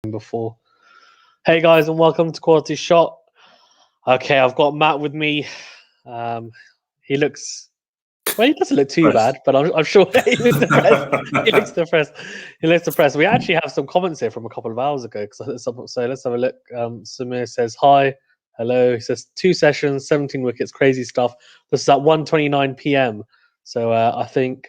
before. Hey guys, and welcome to Quality Shot. Okay, I've got Matt with me. He looks he doesn't look too bad, but I'm sure he looks depressed. He looks depressed. He looks depressed. We actually have some comments here from a couple of hours ago. So let's have a look. Samir says hi, hello. He says 2 sessions, 17 wickets, crazy stuff. This is at 1:29 p.m. So I think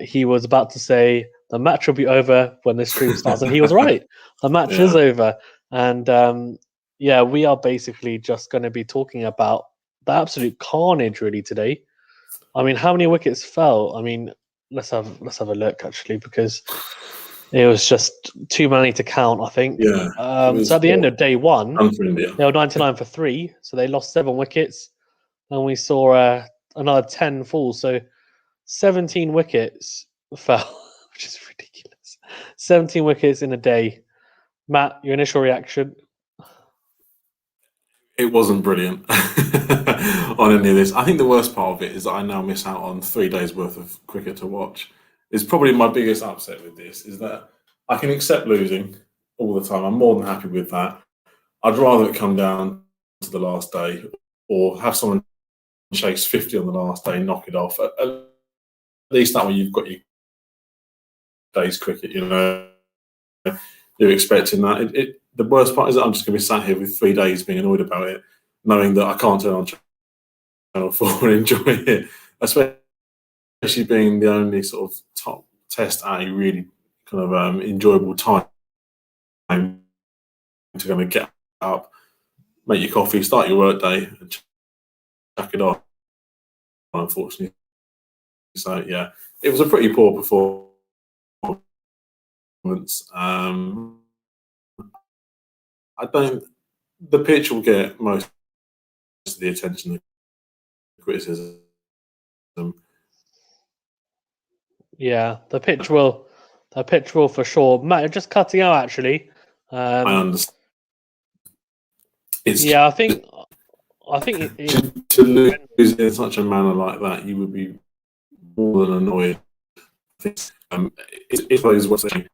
he was about to say the match will be over when this stream starts, and he was right. The match is over, and we are basically just going to be talking about the absolute carnage really today. I mean, how many wickets fell? I mean, let's have a look actually, because it was just too many to count, I think. Yeah. So at the end of day one, they were 99 for 3, so they lost 7 wickets, and we saw another 10 fall. So 17 wickets fell, which is ridiculous. 17 wickets in a day. Matt, your initial reaction? It wasn't brilliant on any of this. I think the worst part of it is that I now miss out on 3 days worth of cricket to watch. It's probably my biggest upset with this, is that I can accept losing all the time. I'm more than happy with that. I'd rather it come down to the last day, or have someone chase 50 on the last day and knock it off. At least that way you've got your day's cricket, you know. You're expecting that. The worst part is that I'm just going to be sat here with 3 days being annoyed about it, knowing that I can't turn on Channel 4 and enjoy it, especially being the only sort of top test at a really kind of enjoyable time to kind of get up, make your coffee, start your work day, and chuck it off, unfortunately. So, yeah, it was a pretty poor performance. The pitch will get most of the attention and criticism. Yeah, the pitch will for sure. Matt, you're just cutting out actually. I understand. I think to lose in such a manner like that, you would be more than annoyed. It's what's saying.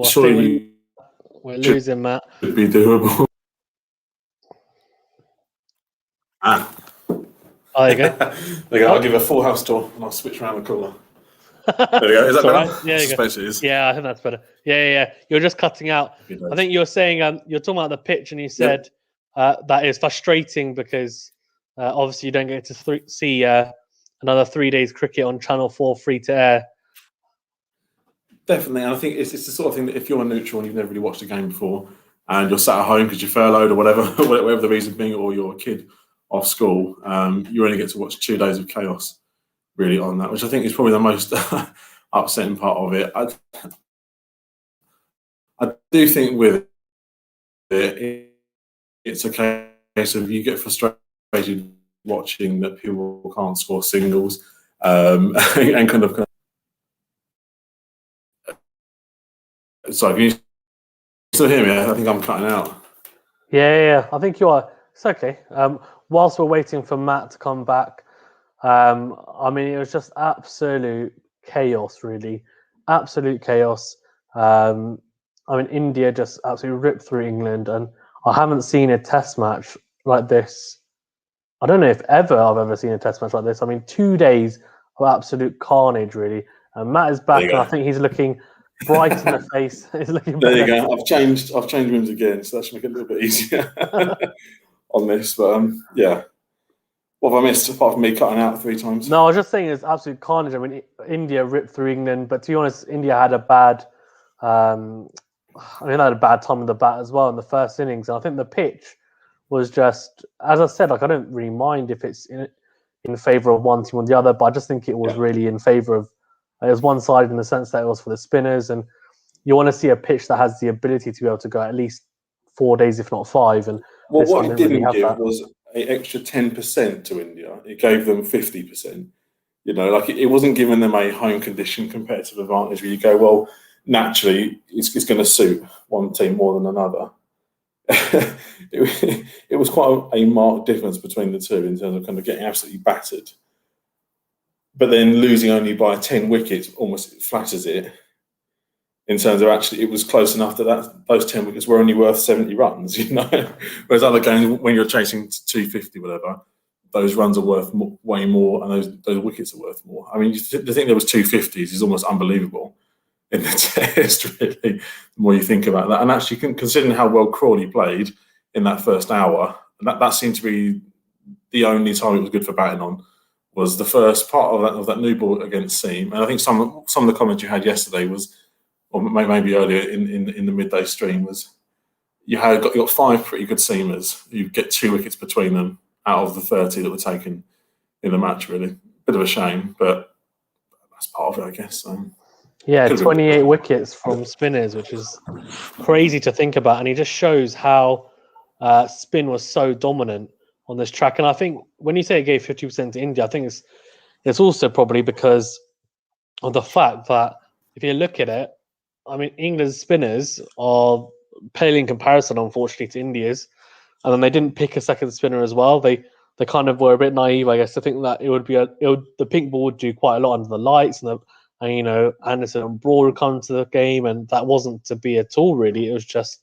Surely we're losing, Matt. Would be doable. Oh, there you go. There you go. I'll give a full house tour and I'll switch around the corner. There you go. Is that better? Right. Yeah, I suppose it is. Yeah, I think that's better. Yeah. You're just cutting out. I think you're saying you're talking about the pitch, and you said that is frustrating because obviously you don't get to see another 3 days cricket on Channel 4 free to air. Definitely, and I think it's the sort of thing that if you're a neutral and you've never really watched a game before, and you're sat at home because you're furloughed or whatever the reason being, or you're a kid off school, you only get to watch 2 days of chaos really on that, which I think is probably the most upsetting part of it. I do think with it, it's a case of you get frustrated watching that people can't score singles, and kind of. Sorry, can you still hear me? I think I'm cutting out. Yeah. I think you are. It's okay. Whilst we're waiting for Matt to come back, I mean, it was just absolute chaos, really. Absolute chaos. I mean, India just absolutely ripped through England, and I haven't seen a test match like this. I don't know if I've ever seen a test match like this. I mean, 2 days of absolute carnage, really. And Matt is back, and I think he's looking bright in the face. He's looking there better. You go. I've changed rooms again, so that should make it a little bit easier on this. But yeah. What have I missed apart from me cutting out 3 times? No, I was just saying it's absolute carnage. I mean, India ripped through England, but to be honest, India had a bad they had a bad time with the bat as well in the first innings. And I think the pitch was just, as I said, like I don't really mind if it's in favour of one team or the other, but I just think it was really in favour of. It was one-sided in the sense that it was for the spinners, and you want to see a pitch that has the ability to be able to go at least 4 days, if not 5. And what it didn't give was an extra 10% to India. It gave them 50%. You know, like it wasn't giving them a home condition competitive advantage where you go, well, naturally it's going to suit one team more than another. It was quite a marked difference between the two in terms of kind of getting absolutely battered. But then losing only by 10 wickets almost flatters it in terms of actually it was close enough that those 10 wickets were only worth 70 runs, you know. Whereas other games, when you're chasing 250, whatever, those runs are worth way more, and those wickets are worth more. I mean, to think there was 250s is almost unbelievable in the test, really, the more you think about that. And actually, considering how well Crawley played in that first hour, that seemed to be the only time it was good for batting on, was the first part of that new ball against Seam. And I think some of the comments you had yesterday was, or maybe earlier in the midday stream, was you got 5 pretty good seamers. You get 2 wickets between them out of the 30 that were taken in the match, really. Bit of a shame, but that's part of it, I guess. Yeah, 28 wickets from spinners, which is crazy to think about. And he just shows how spin was so dominant on this track. And I think when you say it gave 50% to India, I think it's also probably because of the fact that if you look at it, I mean, England's spinners are pale in comparison, unfortunately, to India's. And then they didn't pick a second spinner as well. They kind of were a bit naive, I guess, to think that the pink ball would do quite a lot under the lights, and you know, Anderson and Broad would come to the game, and that wasn't to be at all. Really, it was just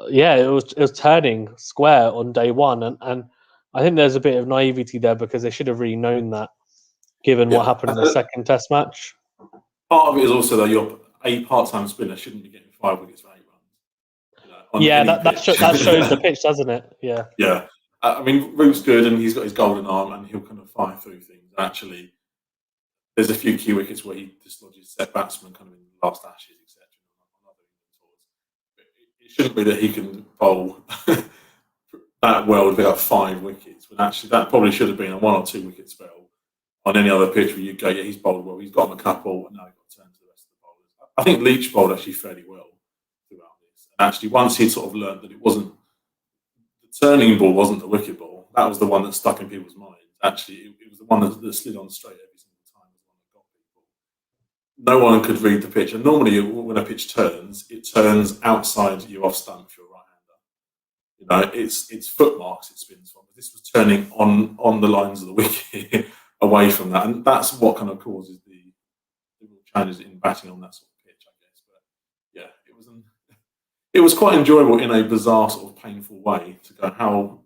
it was turning square on day one, and I think there's a bit of naivety there because they should have really known that, given what happened in the second Test match. Part of it is also that you're a part-time spinner shouldn't be getting 5 wickets for 8 runs. You know, that shows the pitch, doesn't it? Yeah. Yeah. I mean, Root's good, and he's got his golden arm, and he'll kind of fire through things. Actually, there's a few key wickets where he dislodges set batsmen, kind of in the last Ashes, etc. It shouldn't be that he can bowl that well with about 5 wickets. When actually, that probably should have been a 1 or 2 wicket spell on any other pitch where you go, yeah, he's bowled well, he's got him a couple, and now he's got to turn to the rest of the bowlers. I think Leach bowled actually fairly well throughout this. And actually, once he sort of learned that it wasn't the turning ball, wasn't the wicket ball, that was the one that stuck in people's minds. Actually, it was the one that slid on straight every single time. The one that got people. No one could read the pitch, and normally when a pitch turns, it turns outside you off stump if you're a right-hander. You know, it's foot marks it spins from. But this was turning on the lines of the wicket away from that, and that's what kind of causes the real challenges in batting on that sort of pitch, I guess. But yeah, it was quite enjoyable in a bizarre sort of painful way to go, how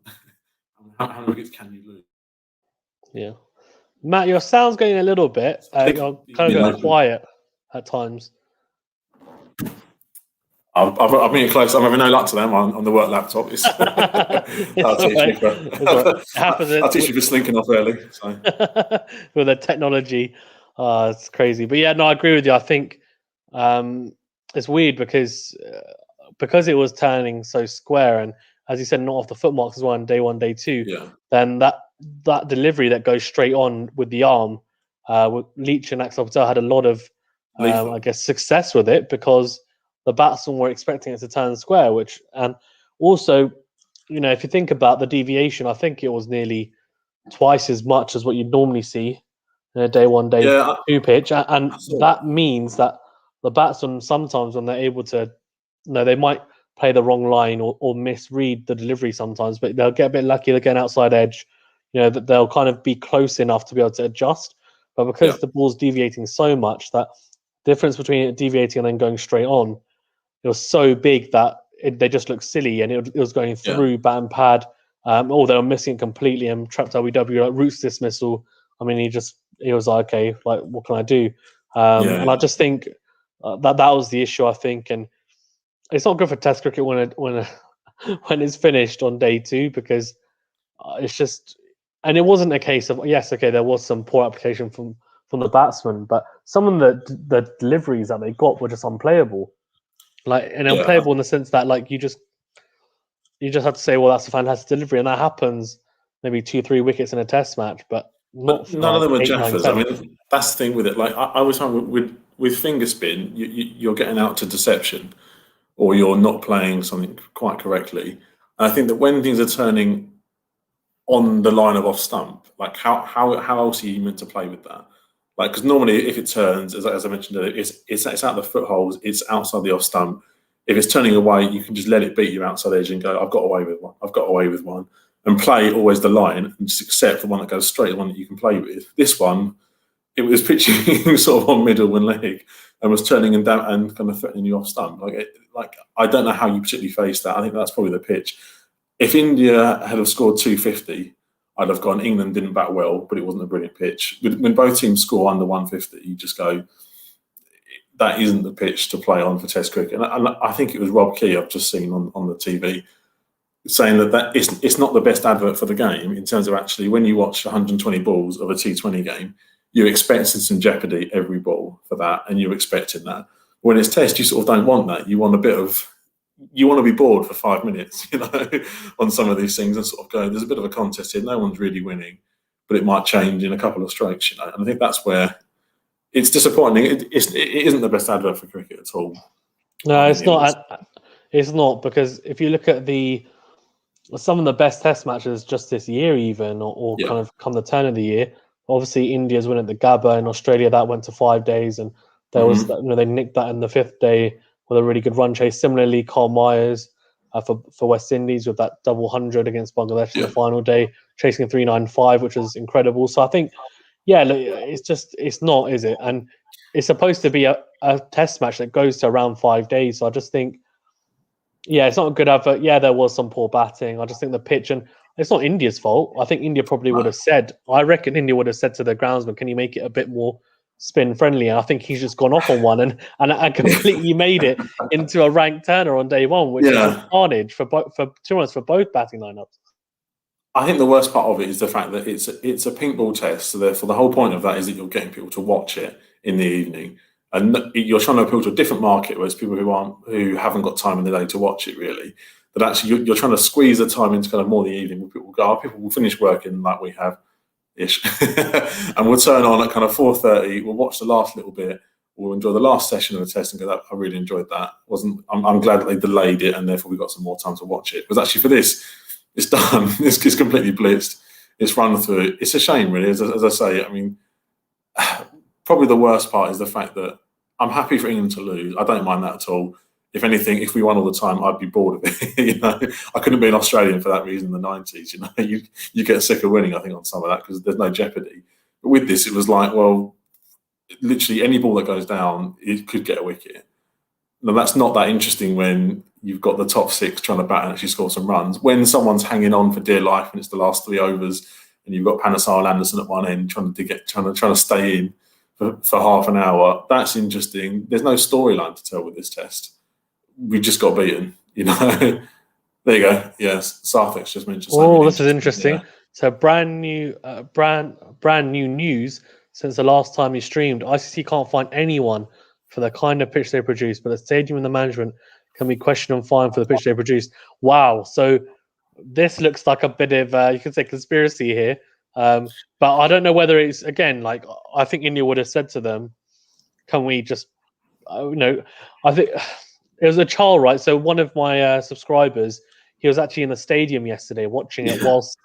many wickets can you lose? Yeah. Matt, your sound's going a little bit. You're kind of going quiet at times. I've been close. I'm having no luck to them on the work laptop. I'll teach you for slinking off early. So. With the technology, it's crazy. But yeah, no, I agree with you. I think it's weird because it was turning so square, and as you said, not off the foot marks as well on day 1, day 2. Yeah. Then that delivery that goes straight on with the arm, with Leach and Axar Patel had a lot of, I guess, success with it because the batsmen were expecting it to turn square. And also, you know, if you think about the deviation, I think it was nearly twice as much as what you'd normally see in a day 1, day 2 pitch, and that means that the batsmen sometimes, when they're able to, they might play the wrong line or misread the delivery sometimes, but they'll get a bit lucky. They'll get an outside edge, you know, that they'll kind of be close enough to be able to adjust. But because the ball's deviating so much, that difference between it deviating and then going straight on, it was so big that they just looked silly, and it was going through bat and pad, or they were missing it completely and trapped LBW, like Root's dismissal. I mean, he was like, okay, like, what can I do? And I just think that was the issue, I think. And it's not good for Test cricket when it's finished on day 2, because it's just, and it wasn't a case of, there was some poor application from the batsman, but some of the deliveries that they got were just unplayable. Like, and unplayable in the sense that, like, you just have to say, well, that's a fantastic delivery, and that happens maybe 2-3 wickets in a Test match, but not none of them are jaffers. I mean, that's the thing with it. Like, I always find with finger spin, you're getting out to deception, or you're not playing something quite correctly. And I think that when things are turning on the line of off stump, like how else are you meant to play with that? Like, because normally if it turns, as I mentioned earlier, it's out the footholes, it's outside the off stump. If it's turning away, you can just let it beat you outside edge and go, I've got away with one, and play always the line and just accept the one that goes straight, the one that you can play with. This one, it was pitching sort of on middle and leg, and was turning and down and kind of threatening you off stump. Like I don't know how you particularly face that. I think that's probably the pitch. If India had have scored 250, I'd have gone, England didn't bat well, but it wasn't a brilliant pitch. When both teams score under 150, you just go, that isn't the pitch to play on for Test cricket. And I think it was Rob Key, I've just seen on the TV, saying that it's not the best advert for the game in terms of actually when you watch 120 balls of a T20 game, you're expecting some jeopardy every ball for that, and you're expecting that. When it's Test, you sort of don't want that. You want to be bored for 5 minutes, on some of these things and sort of go, there's a bit of a contest here. No one's really winning, but it might change in a couple of strokes, And I think that's where it's disappointing. It isn't the best advert for cricket at all. No, it's not. It's not, because if you look at some of the best Test matches just this year, even or kind of come the turn of the year. Obviously, India's win at the Gabba in Australia that went to 5 days, and there was they nicked that in the 5th day with a really good run chase. Similarly, Carl Myers for West Indies with that double 100 against Bangladesh in the final day, chasing a 395, which was incredible. So I think, it's not, is it? And it's supposed to be a Test match that goes to around 5 days. So I just think, it's not a good advert. Yeah, there was some poor batting. I just think the pitch, and it's not India's fault. I think India probably would have said, I reckon India would have said to the groundsman, can you make it a bit more spin friendly? And I think he's just gone off on one and completely made it into a rank turner on day one, which is carnage for 2 months for both batting lineups. I think the worst part of it is the fact that it's a pink ball Test, so therefore the whole point of that is that you're getting people to watch it in the evening, and you're trying to appeal to a different market, whereas people who haven't got time in the day to watch it really. But actually, you're trying to squeeze the time into kind of more the evening, where people will finish working like we have ish, and we'll turn on at kind of 4:30. We'll watch the last little bit. We'll enjoy the last session of the Test and go, I really enjoyed that. I'm glad that they delayed it, and therefore we got some more time to watch it. Because actually for this, it's done. It's completely blitzed. It's run through. It's a shame, really. As I say, I mean, probably the worst part is the fact that I'm happy for England to lose. I don't mind that at all. If anything, if we won all the time, I'd be bored of it. I couldn't be an Australian for that reason in the 90s. You get sick of winning, I think, on some of that because there's no jeopardy. But with this, it was like, well, literally any ball that goes down, it could get a wicket. Now, that's not that interesting when you've got the top 6 trying to bat and actually score some runs. When someone's hanging on for dear life and it's the last 3 overs, and you've got Panesar and Anderson at one end trying to stay in for half an hour, that's interesting. There's no storyline to tell with this Test. We just got beaten, There you go. Yes, Sarthik's just mentioned. Oh, this is interesting. Yeah. So brand new news since the last time you streamed. ICC can't find anyone for the kind of pitch they produce, but the stadium and the management can be questioned and fined for the pitch they produce. Wow. So this looks like a bit of you could say conspiracy here, but I don't know whether it's again like I think India would have said to them, "Can we just?" I think. It was a child, right? So one of my subscribers, he was actually in the stadium yesterday watching it whilst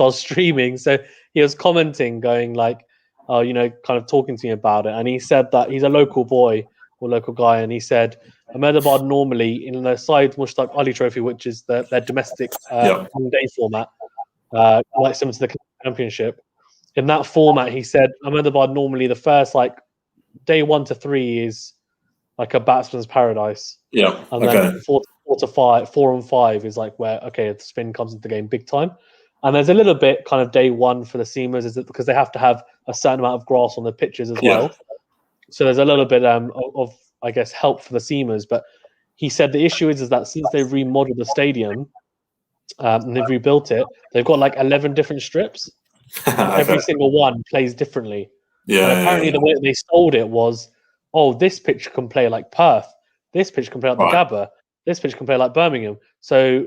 I was streaming. So he was commenting, going like, kind of talking to me about it. And he said that he's a local boy or local guy. And he said, Ahmedabad normally in the Syed Mushtaq Ali Trophy, which is their domestic one-day format, like similar to the championship. In that format, he said, Ahmedabad normally the first like day 1 to 3 is like a batsman's paradise. Yeah. And then 4 and 5 is like where, the spin comes into the game big time. And there's a little bit kind of day 1 for the seamers, is it because they have to have a certain amount of grass on the pitches as well. So there's a little bit of, I guess, help for the seamers. But he said the issue is that since they've remodeled the stadium and they've rebuilt it, they've got like 11 different strips. Every single one plays differently. Yeah. And apparently the way they sold it was, this pitch can play like Perth. This pitch can play like the Gabba. This pitch can play like Birmingham. So,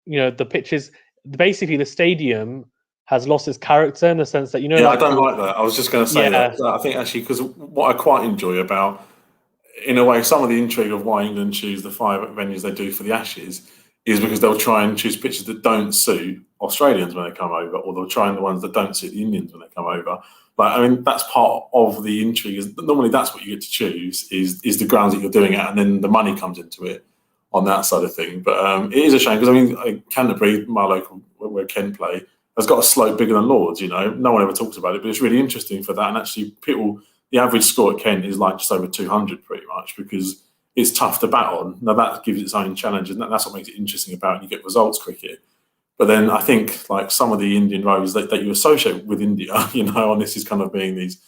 the pitches, basically the stadium has lost its character in the sense that, I don't like that. I was just going to say that. I think actually, because what I quite enjoy about, in a way, some of the intrigue of why England choose the 5 venues they do for the Ashes is because they'll try and choose pitches that don't suit Australians when they come over, or they'll try and the ones that don't suit the Indians when they come over. That's part of the intrigue. Is normally that's what you get to choose is the grounds that you're doing it, and then the money comes into it on that side of thing. But it is a shame because Canterbury, my local where Ken play, has got a slope bigger than Lords. No one ever talks about it, but it's really interesting for that. And actually, the average score at Kent is like just over 200, pretty much, because it's tough to bat on. Now that gives its own challenges, and that's what makes it interesting about it. You get results cricket. But then I think like some of the Indian rows that you associate with India, on this is kind of being these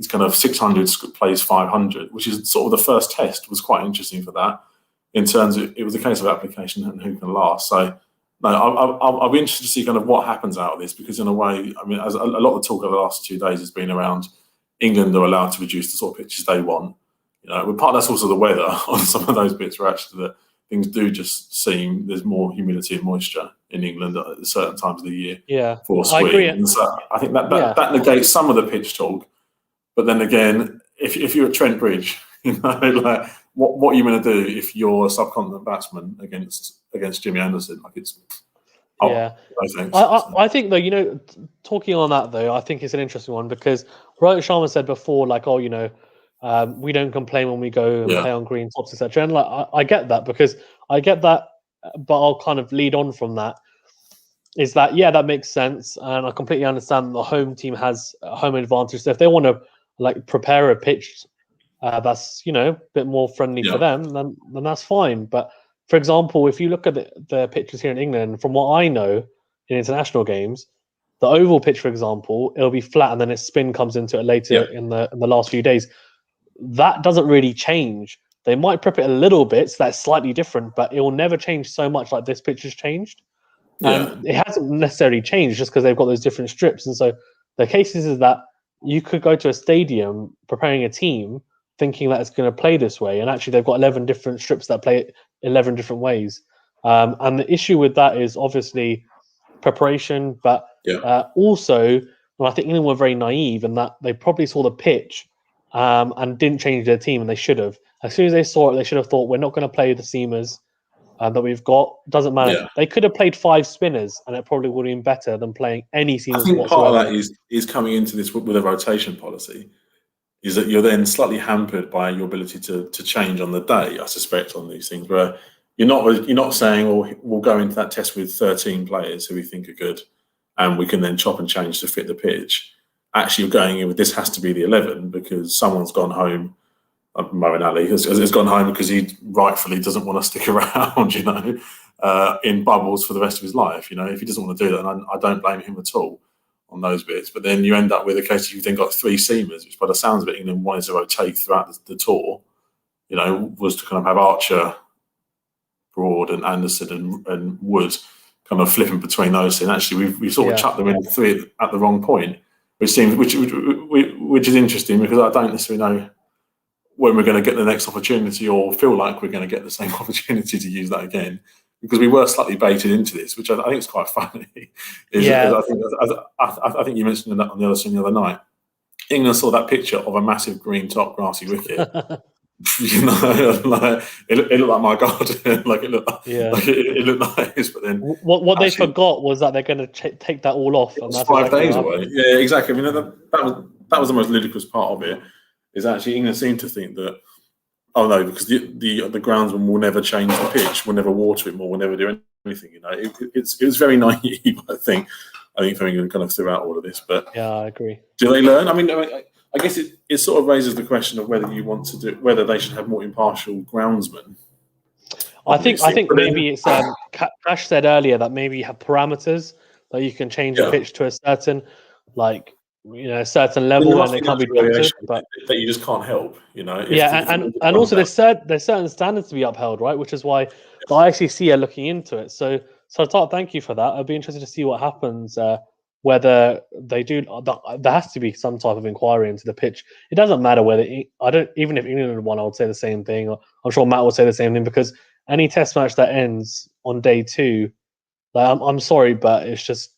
kind of 600 plays 500, which is sort of the first test was quite interesting for that. In terms of, it was a case of application and who can last. So no, I'll be interested to see kind of what happens out of this, because in a way, I mean, as a lot of the talk over the last 2 days has been around England are allowed to reduce the sort of pitches they want. But part of that's also the weather on some of those bits where actually that things do just seem there's more humidity and moisture in England at certain times of the year. Yeah, for swing. I agree. And so I think that negates some of the pitch talk. But then again, if you're at Trent Bridge, like what are you going to do if you're a subcontinent batsman against Jimmy Anderson? Like it's no thanks. I think though, talking on that though, I think it's an interesting one because Rohit Sharma said before, like, we don't complain when we go and play on green tops, etc. And like I get that, but I'll kind of lead on from that. Is that that makes sense, and I completely understand the home team has a home advantage. So if they want to like prepare a pitch that's a bit more friendly for them, then that's fine. But for example, if you look at the pitches here in England, from what I know in international games, the oval pitch, for example, it'll be flat and then its spin comes into it later in the last few days. That doesn't really change. They might prep it a little bit, so that's slightly different, but it will never change so much like this pitch has changed. And it hasn't necessarily changed just because they've got those different strips. And so the case is that you could go to a stadium preparing a team thinking that it's going to play this way, and actually they've got 11 different strips that play 11 different ways. And the issue with that is obviously preparation, but also, I think England were very naive in that they probably saw the pitch and didn't change their team, and they should have. As soon as they saw it, they should have thought, we're not going to play the seamers that we've got. Doesn't matter. Yeah. They could have played 5 spinners, and it probably would have been better than playing any seamers. I think whatsoever. Part of that is coming into this with a rotation policy. Is that you're then slightly hampered by your ability to change on the day, I suspect, on these things, where you're not saying, well, we'll go into that test with 13 players who we think are good, and we can then chop and change to fit the pitch. Actually, you're going in with this has to be the 11 because someone's gone home. Moeen Ali has gone home because he rightfully doesn't want to stick around, in bubbles for the rest of his life. If he doesn't want to do that, and I don't blame him at all on those bits. But then you end up with a case you've then got 3 seamers, which by the sounds of it, England wanted to rotate throughout the tour, was to kind of have Archer, Broad and Anderson and Wood kind of flipping between those. And actually we've sort of chucked them in 3 at the wrong point, which is interesting because I don't necessarily know when we're going to get the next opportunity or feel like we're going to get the same opportunity to use that again, because we were slightly baited into this, which I think is quite funny. I think you mentioned that on the other stream the other night. England saw that picture of a massive green top grassy wicket. Like, it looked like my garden. Like it looked nice, but then what they forgot was that they're going to take that all off. And that's 5 days away. Yeah, exactly. I mean, that was the most ludicrous part of it. Is actually England seem to think that, oh no, because the groundsman will never change the pitch, will never water it more, will never do anything. It was very naive. I think for England kind of throughout all of this. But yeah, I agree. Do they learn? I mean, I guess it sort of raises the question of whether they should have more impartial groundsmen. I think maybe it's Cash said earlier that maybe you have parameters that you can change the pitch to a certain certain level, and it can't be doctored, but that you just can't help, and also there's certain standards to be upheld, right? Which is why the ICC are looking into it. So thank you for that. I'd be interested to see what happens. Whether they do, there has to be some type of inquiry into the pitch. It doesn't matter whether even if England won, I would say the same thing. I'm sure Matt would say the same thing, because any test match that ends on day 2, like, I'm sorry, but it's just.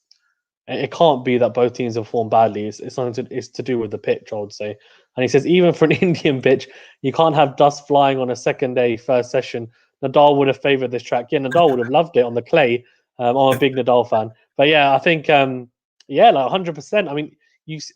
It can't be that both teams have performed badly. It's something it's to do with the pitch, I would say. And he says, even for an Indian pitch, you can't have dust flying on a second day, first session. Nadal would have favoured this track. Yeah, Nadal would have loved it on the clay. I'm a big Nadal fan. But yeah, I think, like 100%. I mean,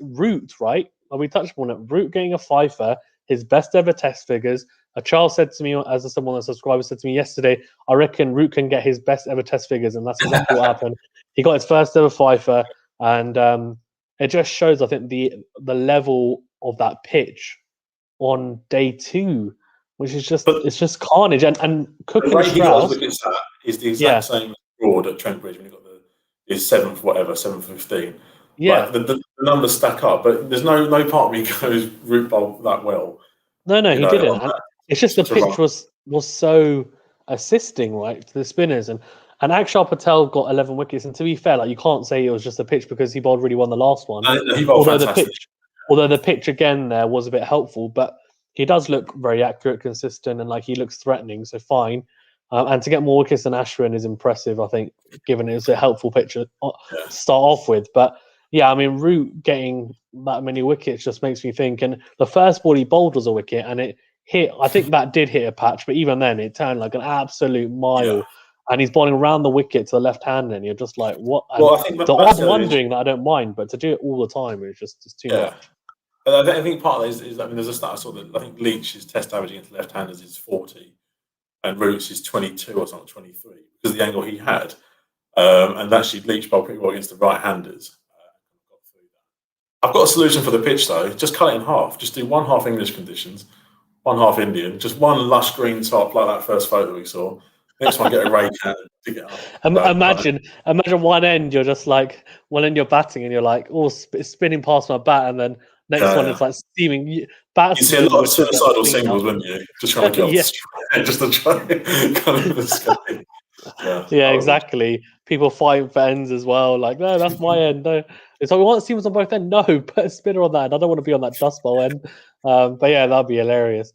Root, right? We touched upon it. Root getting a fifer, his best ever test figures. A child said to me, as someone that subscriber said to me yesterday, I reckon Root can get his best ever test figures, and that's exactly what happened. He got his first ever fifer. and it just shows, I think, the level of that pitch on day 2, which is just But it's just carnage. And Cook the and rate he got his Strauss, wickets at is the yeah, exact same broad at Trent Bridge when he got his 7th 15. yeah. Like the numbers stack up, but there's no part of me goes root bowl that well, No, you he know, didn't. on And that it's just the to run. pitch was so assisting, right, to the spinners. And Akshar Patel got 11 wickets. And to be fair, like, you can't say it was just a pitch because he bowled really well in the last one. And he bowled fantastic. Although the pitch again there was a bit helpful, but he does look very accurate, consistent, and like he looks threatening. So fine. And to get more wickets than Ashwin is impressive, I think, given it was a helpful pitch to start off with. But yeah, I mean, Root getting that many wickets just makes me think. And the first ball he bowled was a wicket, and it hit. I think that did hit a patch, but even then, it turned like an absolute mile. Yeah. And he's bowling around the wicket to the left hand, and you're just like, what? And Well, I think the odd one doing that I don't mind, but to do it all the time is just it's too much. And I think part of it is I mean, there's a stat I saw that I think Leach's test average against left-handers is 40, and Root's is 22 or something, 23, because of the angle he had. And actually, Leach bowled pretty well against the right-handers. I've got a solution for the pitch though. Just cut it in half. Just do one half English conditions, one half Indian. Just one lush green top like that first photo we saw. Next one, get a rake out and dig it up. Imagine one end you're just like, one end you're batting and you're like, oh, spinning past my bat, and then next one it's like steaming. You see a lot of suicidal singles, wouldn't you? Just trying to get off the strike, just to try kind of escape. Yeah, exactly. People fighting for ends as well. Like, no, that's my end. No, it's like we want seamers on both ends. No, put a spinner on that. I don't want to be on that dust bowl end. But yeah, that'd be hilarious.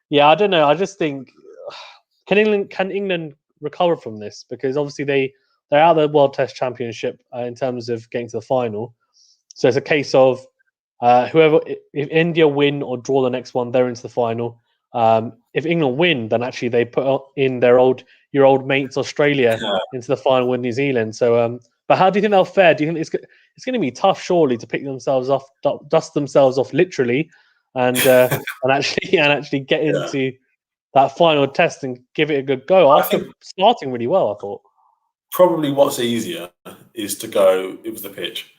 Yeah, I don't know. I just think can England recover from this, because obviously they're out of the World Test Championship in terms of getting to the final. So it's a case of whoever, if India win or draw the next one, they're into the final. If England win, then actually they put in your old mates Australia into the final with New Zealand. So, but how do you think they'll fare? Do you think it's going to be tough, surely, to pick themselves off, dust themselves off, literally, and actually get into that final test and give it a good go after starting really well? I thought probably what's easier is to go. It was the pitch.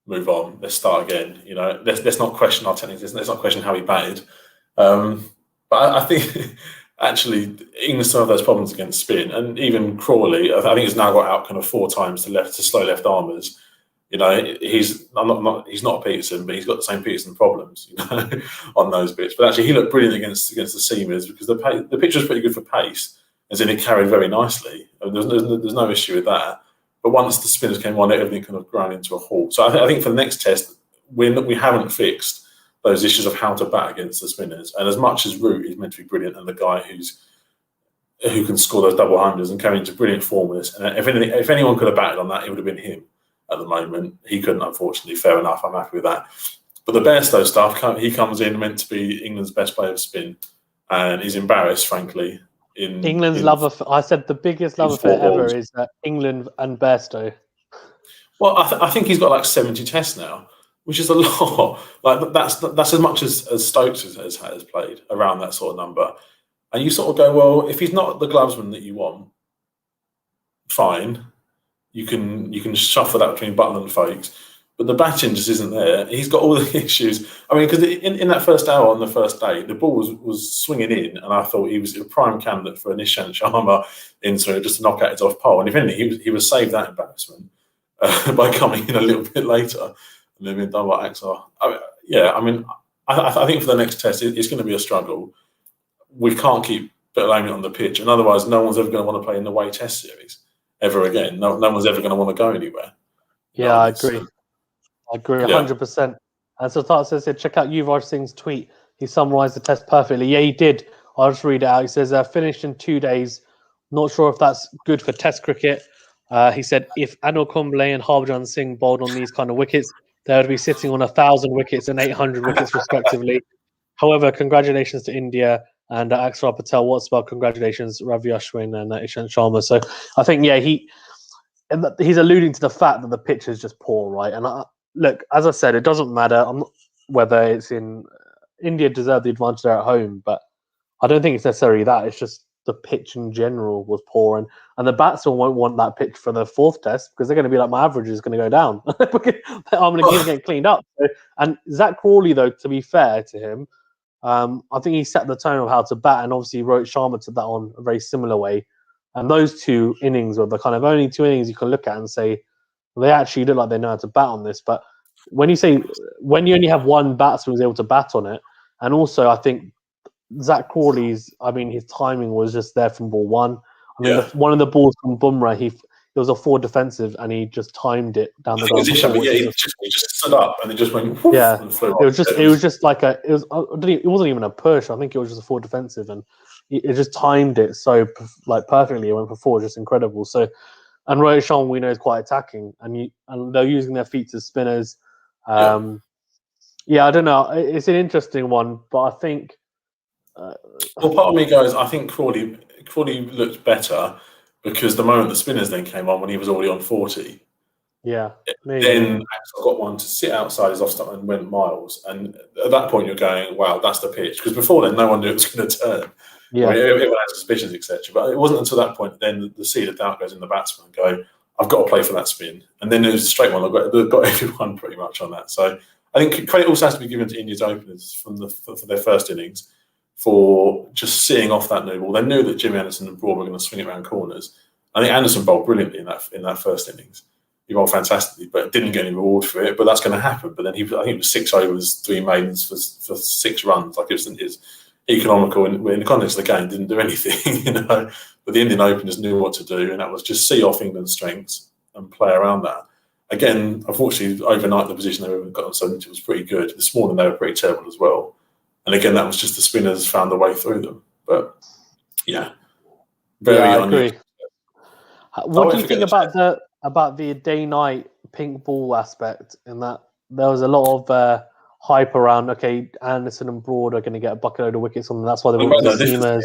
Move on. Let's start again. You know, let's not question our techniques. Let's not question how he batted. But I think actually England still have those problems against spin, and even Crawley, I think, has now got out kind of 4 times to slow left armers. You know, he's not a Peterson, but he's got the same Peterson problems, you know, on those bits. But actually, he looked brilliant against the seamers because the pitch was pretty good for pace, as in it carried very nicely. There's no issue with that. But once the spinners came on, everything kind of ground into a halt. So I think for the next test, we haven't fixed those issues of how to bat against the spinners. And as much as Root is meant to be brilliant and the guy who can score those double hundreds and come into brilliant form with this, and if anyone could have batted on that, it would have been him. At the moment, he couldn't, unfortunately. Fair enough, I'm happy with that. But the Bairstow stuff, he comes in meant to be England's best player of spin, and he's embarrassed, frankly. England's love affair. I said the biggest love affair ever is England and Bairstow. Well, I think he's got like 70 tests now, which is a lot. Like that's as much as Stokes has played, around that sort of number. And you sort of go, well, if he's not the glovesman that you want, fine. You can shuffle that between Butland and Folkes, but the batting just isn't there. He's got all the issues. I mean, because in that first hour on the first day, the ball was swinging in, and I thought he was a prime candidate for an Ishant Sharma into just to knock out his off pole. And if anything, he was saved that embarrassment by coming in a little bit later and then being done by Axar. I think for the next test, it's going to be a struggle. We can't keep blaming it on the pitch, and otherwise, no one's ever going to want to play in the Way Test series ever again. No one's ever going to want to go anywhere. Yeah, I agree. I agree 100%. And so Tata says here, check out Yuvraj Singh's tweet. He summarised the test perfectly. Yeah, he did. I'll just read it out. He says, finished in 2 days. Not sure if that's good for test cricket. He said, if Anil Kumble and Harbhajan Singh bowled on these kind of wickets, they would be sitting on 1,000 wickets and 800 wickets respectively. However, congratulations to India and Axar Patel. What's about congratulations, Ravi Ashwin and Ishant Sharma. So I think, he's alluding to the fact that the pitch is just poor, right? And look, as I said, it doesn't matter whether it's in India deserve the advantage there at home, but I don't think it's necessarily that. It's just the pitch in general was poor, and the batsmen won't want that pitch for the fourth test because they're going to be like, my average is going to go down. I'm going to get cleaned up. So, and Zach Crawley, though, to be fair to him, I think he set the tone of how to bat, and obviously Rohit Sharma took that on a very similar way. And those 2 innings were the kind of only 2 innings you can look at and say they actually look like they know how to bat on this. But when you only have one batsman who's able to bat on it, and also I think Zach Crawley's, his timing was just there from ball 1. One of the balls from Bumrah, it was a 4 defensive, and he just timed it down the ground. He just stood up and it just went. Whoof, yeah, and flew it was just like it wasn't even a push. I think it was just a 4 defensive, and it just timed it so perfectly. It went for 4, just incredible. So, and Rohit Sharma we know is quite attacking, and they're using their feet as spinners. I don't know. It's an interesting one, but I think. Part of me goes, I think Crawley looked better because the moment the spinners then came on when he was already on 40. Yeah. Maybe. Then Axar got one to sit outside his off stump and went miles. And at that point, you're going, wow, that's the pitch. Because before then, no one knew it was going to turn. Yeah. Everyone had suspicions, etc. But it wasn't until that point then the seed of doubt goes in the batsman and go, I've got to play for that spin. And then there's a straight one. They've got everyone pretty much on that. So I think credit also has to be given to India's openers for their first innings for just seeing off that new ball. They knew that Jimmy Anderson and Broad were going to swing it around corners. I think Anderson bowled brilliantly in that first innings. He bowled fantastically, but didn't get any reward for it. But that's going to happen. But then I think it was 6 overs, 3 maidens for 6 runs. Like it was economical in the context of the game. Didn't do anything, But the Indian openers knew what to do, and that was just see off England's strengths and play around that. Again, unfortunately, overnight the position they got themselves into was pretty good. This morning they were pretty terrible as well. And again, that was just the spinners found their way through them. But yeah, I agree. What do you think about the day-night pink ball aspect? In that there was a lot of hype around. Okay, Anderson and Broad are going to get a bucket load of wickets on them. That's why they were the seamers.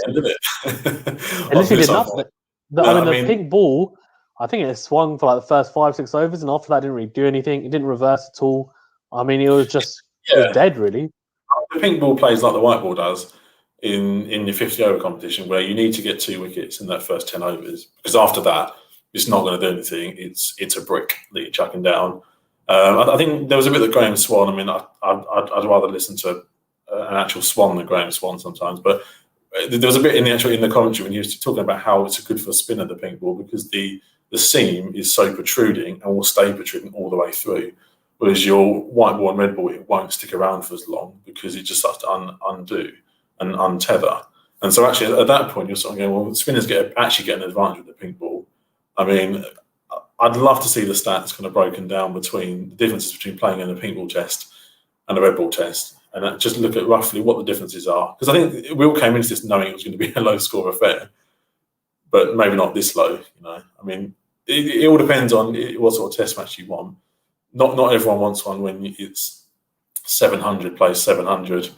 It literally did nothing. The pink ball, I think it swung for like the first 5-6 overs, and after that, it didn't really do anything. It didn't reverse at all. It was just it was dead, really. The pink ball plays like the white ball does in your 50-over competition, where you need to get 2 wickets in that first 10 overs, because after that, it's not going to do anything. It's a brick that you're chucking down. I think there was a bit that Graham Swan. I'd rather listen to an actual Swan than Graham Swan sometimes, but there was a bit in the commentary when he was talking about how it's good for a spinner, the pink ball, because the seam is so protruding and will stay protruding all the way through. Whereas your white ball and red ball, it won't stick around for as long because it just starts to undo and untether. And so actually at that point, you're sort of going, well, spinners actually get an advantage with the pink ball. I'd love to see the stats kind of broken down between the differences between playing in a pink ball test and a red ball test, and just look at roughly what the differences are. Because I think we all came into this knowing it was going to be a low score affair, but maybe not this low. It all depends on what sort of test match you want. Not everyone wants one when it's 700 plays 700,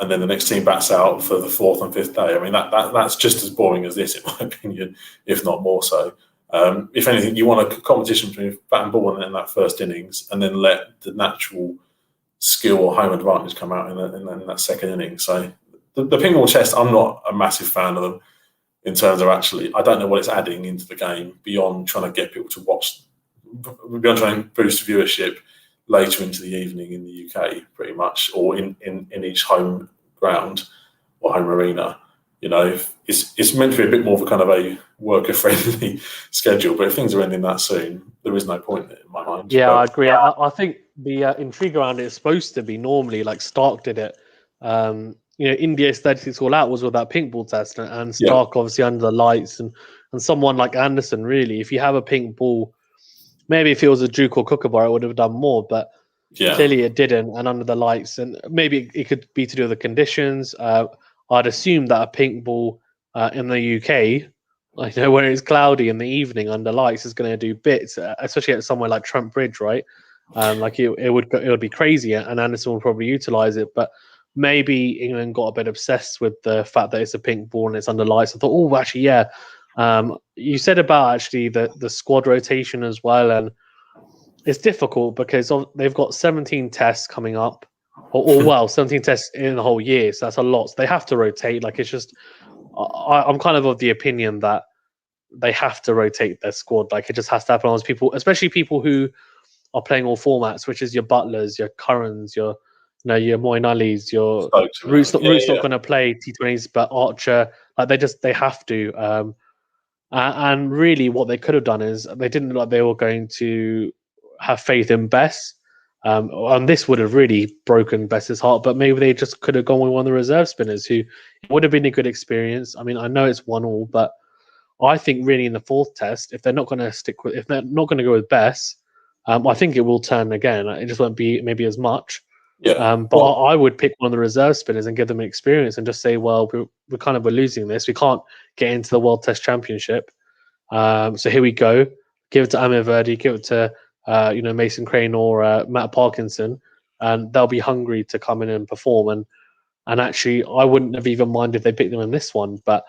and then the next team bats out for the 4th and 5th day. That's just as boring as this, in my opinion, if not more so. If anything, you want a competition between bat and ball in that first innings, and then let the natural skill or home advantage come out in that second inning. So the ping ball test, I'm not a massive fan of them in terms of actually, I don't know what it's adding into the game beyond trying to get people to watch. Beyond trying to boost viewership later into the evening in the UK, pretty much, or in each home ground or home arena. It's meant to be a bit more of a kind of a worker-friendly schedule, but if things are ending that soon, there is no point in my mind. Yeah, I agree. I think the intrigue around it is supposed to be normally like Stark did it. India's 36 all out was with that pink ball test, and Stark obviously under the lights, and someone like Anderson, really, if you have a pink ball, maybe if it was a Duke or Kookaburra, it would have done more, but clearly it didn't, and under the lights, and maybe it could be to do with the conditions. I'd assume that a pink ball in the UK, when it's cloudy in the evening under lights, is going to do bits, especially at somewhere like Trent Bridge, right? It would be crazy, and Anderson will probably utilize it, but maybe England got a bit obsessed with the fact that it's a pink ball and it's under lights. I thought, oh, actually, yeah. You said about actually the squad rotation as well, and it's difficult because they've got 17 tests coming up, or 17 tests in the whole year, so that's a lot. So they have to rotate. It's just I'm kind of the opinion that they have to rotate their squad. Like it just has to happen. On people, especially people who are playing all formats, which is your Butlers, your Currans, your your Moeen Alis, your Root's not going to play T20s, but Archer, like they have to. And really, what they could have done is they didn't look like they were going to have faith in Bess. And this would have really broken Bess's heart, but maybe they just could have gone with one of the reserve spinners who would have been a good experience. I mean, I know it's 1-1, but I think really in the fourth test, if they're not going to go with Bess, I think it will turn again. It just won't be maybe as much. Yeah. But I would pick one of the reserve spinners and give them experience and just say, well, we're losing this. We can't get into the World Test Championship. So here we go. Give it to Ahmedabad, give it to Mason Crane or Matt Parkinson, and they'll be hungry to come in and perform. And actually, I wouldn't have even minded if they picked them in this one, but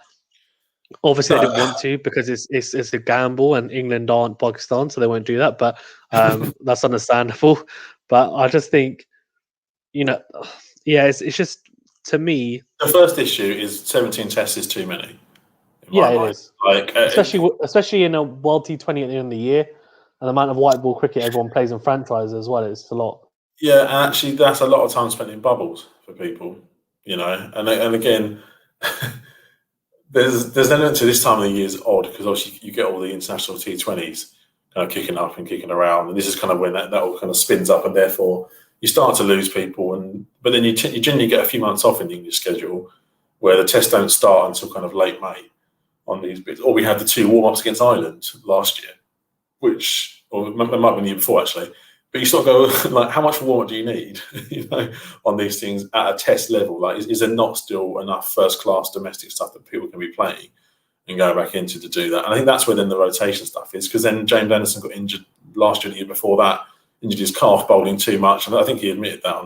obviously they didn't want to because it's a gamble, and England aren't Pakistan, so they won't do that. But that's understandable. But I just think, it's just, to me, the first issue is 17 tests is too many. Yeah, it is. Like especially in a World T20 at the end of the year, and the amount of white ball cricket everyone plays in franchise as well. It's a lot. Yeah, and actually, that's a lot of time spent in bubbles for people, And again, there's an element to this time of the year is odd because obviously you get all the international T20s kind of kicking up and kicking around, and this is kind of when that all kind of spins up, and therefore you start to lose people. But then you generally get a few months off in the English schedule where the tests don't start until kind of late May on these bits. Or we had the 2 warm-ups against Ireland last year, or it might have been the year before actually. But you sort of go, like, how much warm-up do you need, on these things at a test level? Like, is there not still enough first-class domestic stuff that people can be playing and go back into to do that? And I think that's where then the rotation stuff is, because then James Anderson got injured last year, the year before that, injured his calf bowling too much, and I think he admitted that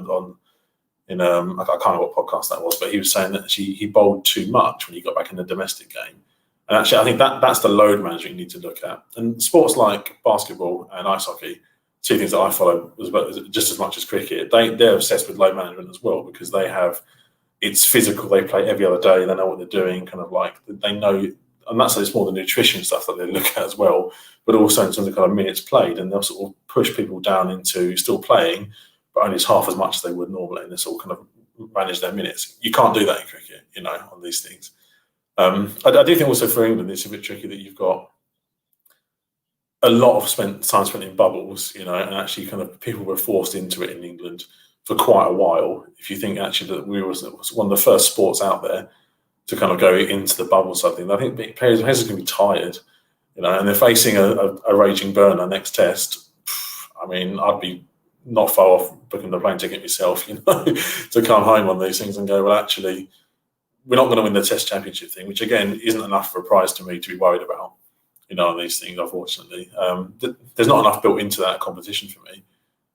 in I can't remember what podcast that was, but he was saying that he bowled too much when he got back in the domestic game. And actually, I think that's the load management you need to look at. And sports like basketball and ice hockey, 2 things that I follow just as much as cricket, they're obsessed with load management as well, because it's physical. They play every other day. They know what they're doing. Kind of like they know, and that's it's more the nutrition stuff that they look at as well, but also in terms of kind of minutes played, and they'll sort of push people down into still playing, but only half as much as they would normally, and they sort of kind of manage their minutes. You can't do that in cricket, on these things. I do think also for England it's a bit tricky that you've got a lot of time spent in bubbles, and actually kind of people were forced into it in England for quite a while. If you think actually that it was one of the first sports out there to kind of go into the bubble side thing, I think players are going to be tired, and they're facing a raging burner next test. I mean, I'd be not far off booking the plane ticket myself, to come home on these things and go, well, actually, we're not going to win the Test Championship thing, which again isn't enough of a prize to me to be worried about, on these things. Unfortunately, there's not enough built into that competition for me.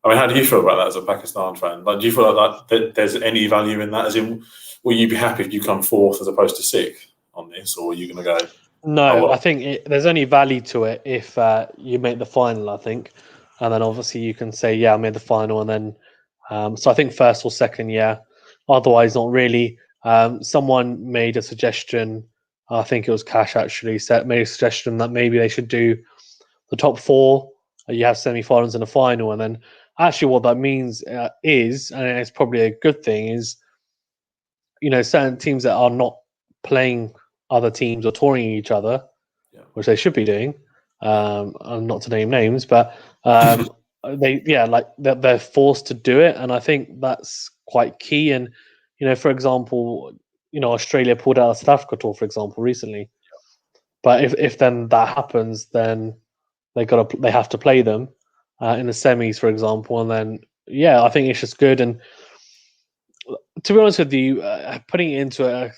I mean, how do you feel about that as a Pakistan fan? Like, do you feel like that there's any value in that? As in, will you be happy if you come 4th as opposed to 6th on this, or are you going to go? No, I think there's only value to it if you make the final. I think, and then obviously you can say, yeah, I made the final, and then so I think 1st or 2nd, yeah. Otherwise, not really. Someone made a suggestion. I think it was Cash actually made a suggestion that maybe they should do the top 4. You have semi-finals and a final, and then actually what that means is, and it's probably a good thing, is certain teams that are not playing other teams or touring each other, which they should be doing. And not to name names, but they're forced to do it, and I think that's quite key. And for example, Australia pulled out of South Africa tour, for example, recently. But if then that happens, then they have to play them in the semis, for example, and then I think it's just good. And to be honest with you, putting it into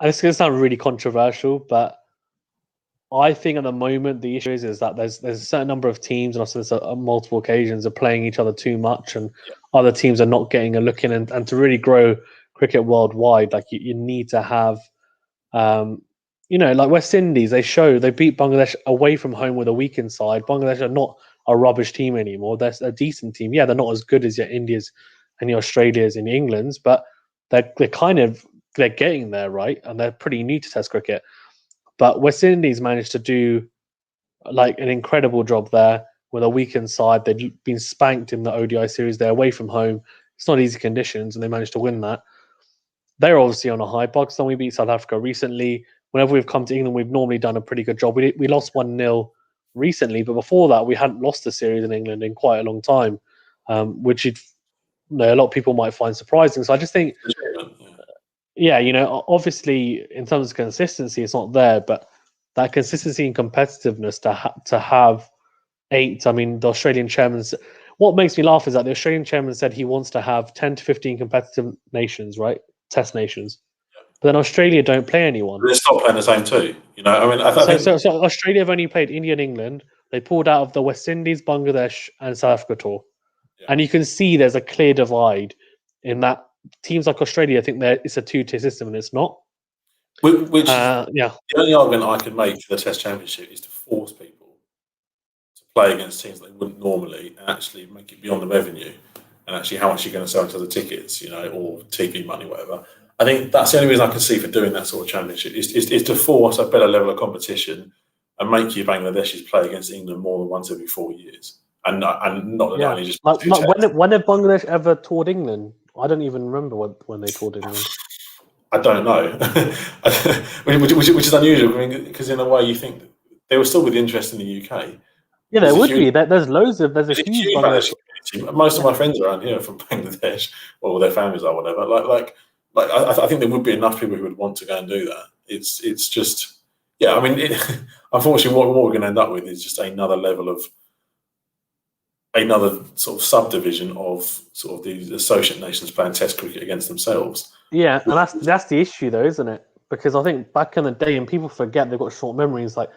it's going to sound really controversial, but I think at the moment the issue is that there's a certain number of teams, and also there's multiple occasions of playing each other too much, and other teams are not getting a look in. And to really grow cricket worldwide, like you need to have, like West Indies, they beat Bangladesh away from home with a weakened side. Bangladesh are not a rubbish team anymore. They're a decent team. Yeah, they're not as good as your Indias and your Australias and your Englands, but they're kind of they're getting there, right? And they're pretty new to Test cricket. But West Indies managed to do like an incredible job there with a weakened side. They'd been spanked in the ODI series. They're away from home. It's not easy conditions, and they managed to win that. They're obviously on a high. Pakistan, we beat South Africa recently. Whenever we've come to England, we've normally done a pretty good job. We lost 1-0 recently, but before that, we hadn't lost a series in England in quite a long time, which a lot of people might find surprising. So I just think, yeah, obviously in terms of consistency, it's not there, but that consistency and competitiveness to have 8. I mean, the Australian chairman. What makes me laugh is that the Australian chairman said he wants to have 10 to 15 competitive nations, right? Test nations. But then Australia don't play anyone. They're not playing the same too. I mean, I think... so Australia have only played India and England. They pulled out of the West Indies, Bangladesh, and South Africa tour. Yeah. And you can see there's a clear divide in that teams like Australia think that it's a 2-tier system, and it's not. Which the only argument I can make for the Test Championship is to force people to play against teams they wouldn't normally, and actually make it beyond the revenue, and actually how much you're going to sell into the tickets, or TV money, whatever. I think that's the only reason I can see for doing that sort of championship is to force a better level of competition and make you Bangladeshis play against England more than once every 4 years, and not only just when have Bangladesh ever toured England? I don't even remember when they toured England. I don't know, which is unusual. I mean, because in a way you think they were still with interest in the UK. Yeah, there would be. There's a huge Bangladesh. Most of my friends around here are from Bangladesh, or their families are, whatever. I think there would be enough people who would want to go and do that. It's just, yeah. I mean, unfortunately, what we're going to end up with is just another sort of subdivision of sort of these associate nations playing Test cricket against themselves. Yeah, and that's the issue, though, isn't it? Because I think back in the day, and people forget, they've got short memories. Like,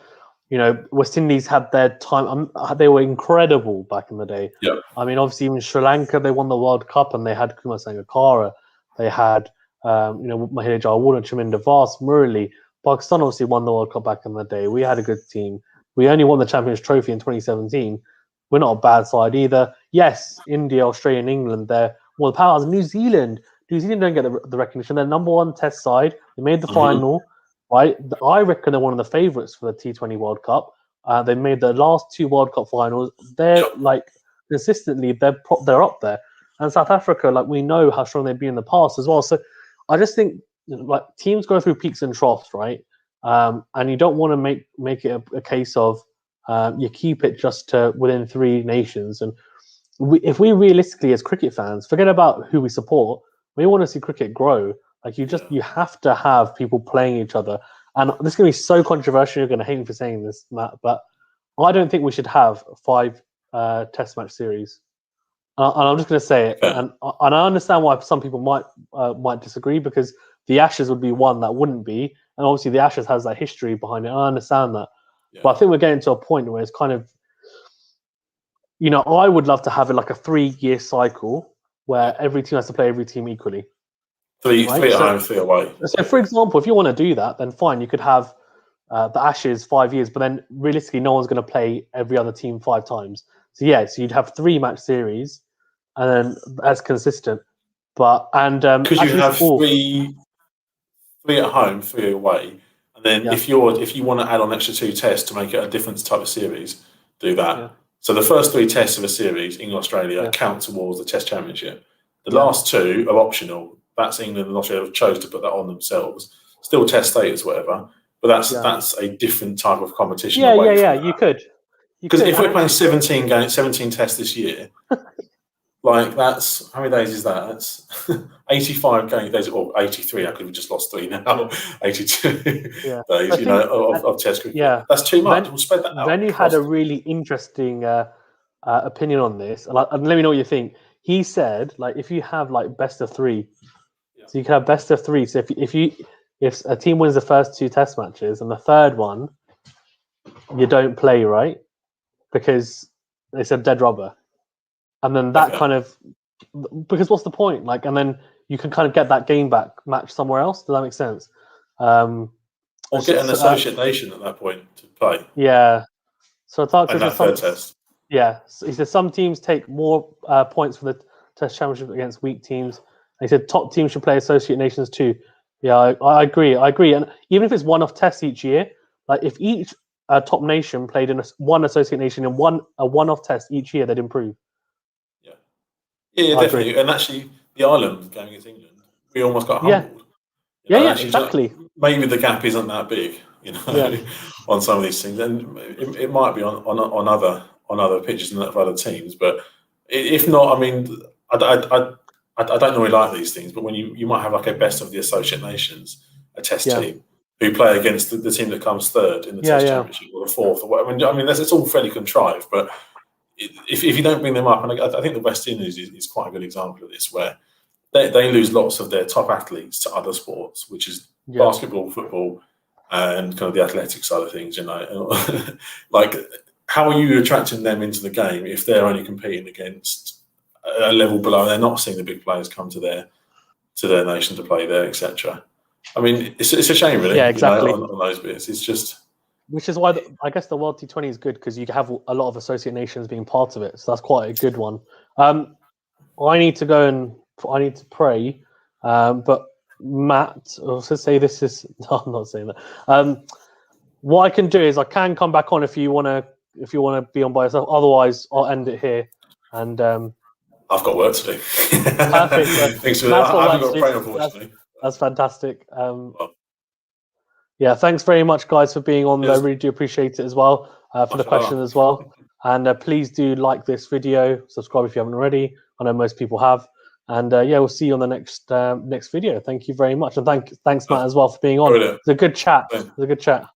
West Indies had their time; they were incredible back in the day. Yeah. I mean, obviously, even Sri Lanka, they won the World Cup, and they had Kumar Sangakkara. They had Mahela Jayawardene, Chaminda Vas, Murali. Pakistan obviously won the World Cup back in the day. We had a good team. We only won the Champions Trophy in 2017. We're not a bad side either. Yes, India, Australia, and England, they're one of the powers. New Zealand don't get the recognition. They're number 1 Test side. They made the final, right? I reckon they're one of the favourites for the T20 World Cup. They made the last 2 World Cup finals. They're consistently, they're up there. And South Africa, we know how strong they've been in the past as well. So I just think teams go through peaks and troughs, right? And you don't want to make it a case of you keep it just to within 3 nations. And if we realistically, as cricket fans, forget about who we support, we want to see cricket grow. You have to have people playing each other. And this is going to be so controversial. You're going to hate me for saying this, Matt, but I don't think we should have 5 Test match series. And I'm just going to say it, and I understand why some people might disagree, because the Ashes would be one that wouldn't be, and obviously the Ashes has that history behind it. I understand that, but I think we're getting to a point where it's kind of, I would love to have it like a 3-year cycle where every team has to play every team equally. Three at home, 3 away. So, for example, if you want to do that, then fine, you could have the Ashes 5 years, but then realistically, no one's going to play every other team 5 times. So you'd have 3 match series. And then as consistent, because you have 3 at home, 3 away, and then if you want to add on extra 2 tests to make it a different type of series, do that. Yeah. So the first 3 tests of a series, England, Australia, count towards the Test Championship. The last 2 are optional. That's England and Australia have chose to put that on themselves. Still Test status, whatever, but that's a different type of competition. You could. Because if we're playing 17 tests this year. That's how many days is that? That's 85 game days, or 83. I could have just lost 3 now. 82 days, of Test cricket. Yeah, that's too much. We'll spread that out. Then you had a really interesting opinion on this, and let me know what you think. He said, if you have best of 3, so you can have best of 3. So if a team wins the first 2 Test matches and the third one, you don't play, right? Because it's a dead rubber. And then that because what's the point? And then you can kind of get that game back match somewhere else. Does that make sense? Or get an associate nation at that point to play. Yeah. So I thought third test. Yeah. So he said some teams take more points for the Test Championship against weak teams. And he said top teams should play associate nations too. Yeah, I agree. I agree. And even if it's one-off tests each year, like if each top nation played in one associate nation in a one-off test each year, they'd improve. Yeah, yeah, I definitely. agree. And actually, the Ireland game against England, we almost got Yeah, humbled. You yeah, know, yeah, actually, exactly. maybe the gap isn't that big, you know, Yeah, on some of these things, and it might be on other pitches and for other teams. But if not, I mean, I don't normally like these things, but when you might have like a best of the associate nations, a test yeah, team who play against the team that comes third in the yeah, test yeah, championship or the fourth or whatever. I mean, it's all fairly contrived, but if you don't bring them up, and I think the West Indies is quite a good example of this, where they lose lots of their top athletes to other sports, which is yeah, basketball, football, and kind of the athletic side of things. You know, like how are you attracting them into the game if they're only competing against a level below? They're not seeing the big players come to their nation to play there, etc. I mean, it's a shame, really. yeah, You know, exactly. on those bits, it's just. Which is why I guess the World T20 is good because you have a lot of associate nations being part of it. So that's quite a good one. I need to go and I need to pray. But Matt, I'll also say this is no, I'm not saying that. What I can do is I can come back on if you want to be on by yourself. Otherwise, I'll end it here. And I've got work to do. perfect. Thanks for that. Matt's got I work haven't got to a do. brain, unfortunately. That's fantastic. Well, Yeah, thanks very much, guys, for being on. I cheers. really do appreciate it as well for the question as well. And please do like this video, subscribe if you haven't already. I know most people have. And yeah, we'll see you on the next video. Thank you very much, and thanks Matt as well for being on. Brilliant. It's a good chat. It's a good chat.